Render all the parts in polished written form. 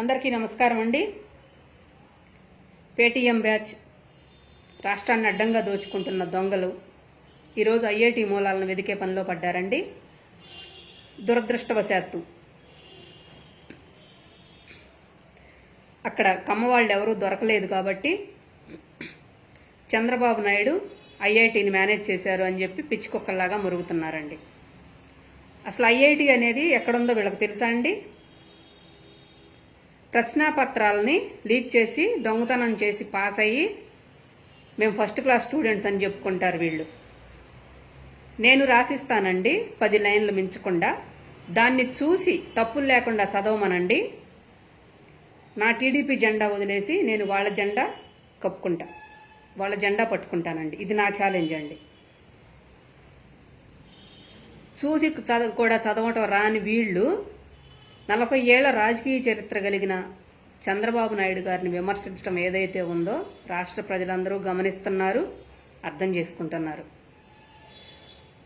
అందరికీ నమస్కారం అండి. పేటీఎం బ్యాచ్ రాష్ట్రాన్ని అడ్డంగా దోచుకుంటున్న దొంగలు ఈరోజు ఐఐటి మూలాలను వెదికే పనిలో పడ్డారండి. దురదృష్టవశాత్తు అక్కడ కమ్మవాళ్ళు ఎవరూ దొరకలేదు కాబట్టి చంద్రబాబు నాయుడు ఐఐటిని మేనేజ్ చేశారు అని చెప్పి పిచ్చికొక్కల్లాగా మురుగుతున్నారండి. అసలు ఐఐటి అనేది ఎక్కడుందో వీళ్ళకి తెలుసా అండి? ప్రశ్నాపత్రాలని లీక్ చేసి దొంగతనం చేసి పాస్ అయ్యి మేము ఫస్ట్ క్లాస్ స్టూడెంట్స్ అని చెప్పుకుంటారు వీళ్ళు. నేను రాసిస్తానండి 10 లైన్లు మించకుండా, దాన్ని చూసి తప్పులు లేకుండా చదవమనండి. నా టీడీపీ జెండా వదిలేసి నేను వాళ్ళ జెండా కప్పుకుంటా, వాళ్ళ జెండా పట్టుకుంటానండి. ఇది నా ఛాలెంజ్ అండి. చూసి కూడా చదవటం రాని వీళ్ళు 40 ఏళ్ల రాజకీయ చరిత్ర కలిగిన చంద్రబాబు నాయుడు గారిని విమర్శించడం ఏదైతే ఉందో రాష్ట్ర ప్రజలందరూ గమనిస్తున్నారు, అర్థం చేసుకుంటున్నారు.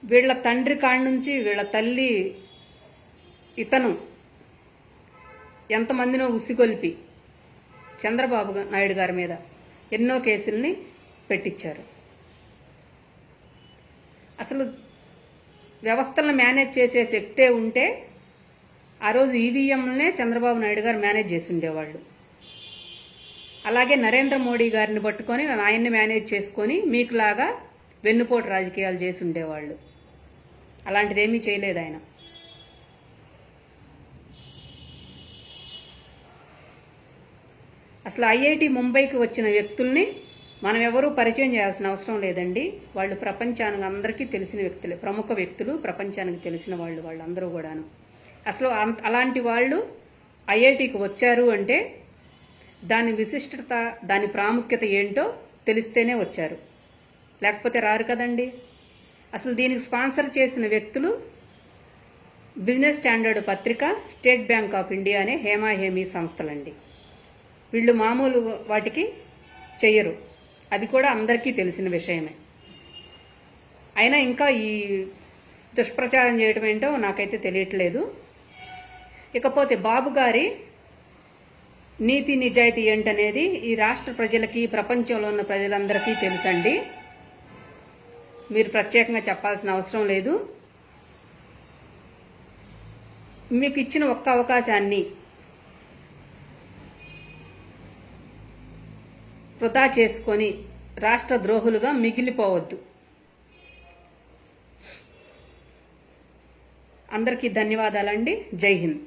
వీళ్ళ తండ్రి కాడి నుంచి వీళ్ళ తల్లి ఇతను ఎంతమందినో ఉసిగొల్పి చంద్రబాబు నాయుడు గారి మీద ఎన్నో కేసుల్ని పెట్టించారు. అసలు వ్యవస్థలను మేనేజ్ చేసే శక్తే ఉంటే ఆ రోజు ఈవీఎంలనే చంద్రబాబు నాయుడు గారు మేనేజ్ చేసి ఉండేవాళ్ళు. అలాగే నరేంద్ర మోడీ గారిని పట్టుకొని ఆయన్ని మేనేజ్ చేసుకొని మీకులాగా వెన్నుపోటు రాజకీయాలు చేసి ఉండేవాళ్ళు. అలాంటిదేమీ చేయలేదు ఆయన. అసలు ఐఐటి ముంబైకి వచ్చిన వ్యక్తుల్ని మనం ఎవరూ పరిచయం చేయాల్సిన అవసరం లేదండి. వాళ్ళు ప్రపంచానికి అందరికీ తెలిసిన వ్యక్తులే, ప్రముఖ వ్యక్తులు, ప్రపంచానికి తెలిసిన వాళ్ళు వాళ్ళందరూ కూడాను. అసలు అలాంటి వాళ్ళు ఐఐటికి వచ్చారు అంటే దాని విశిష్టత, దాని ప్రాముఖ్యత ఏంటో తెలిస్తేనే వచ్చారు, లేకపోతే రారు కదండి. అసలు దీనికి స్పాన్సర్ చేసిన వ్యక్తులు బిజినెస్ స్టాండర్డ్ పత్రిక, స్టేట్ బ్యాంక్ ఆఫ్ ఇండియా అనే హేమాహేమీ సంస్థలండి. వీళ్ళు మామూలు వాటికి చెయ్యరు, అది కూడా అందరికీ తెలిసిన విషయమే. అయినా ఇంకా ఈ దుష్ప్రచారం చేయడం ఏంటో నాకైతే తెలియట్లేదు. ఇకపోతే బాబు గారి నీతి నిజాయితీ ఏంటనేది ఈ రాష్ట్ర ప్రజలకి, ప్రపంచంలో ఉన్న ప్రజలందరికీ తెలుసండి. మీరు ప్రత్యేకంగా చెప్పాల్సిన అవసరం లేదు. మీకు ఇచ్చిన ఒక్క అవకాశాన్ని వృధా చేసుకొని రాష్ట్ర ద్రోహులుగా మిగిలిపోవద్దు. అందరికీ ధన్యవాదాలండి. జై హింద్.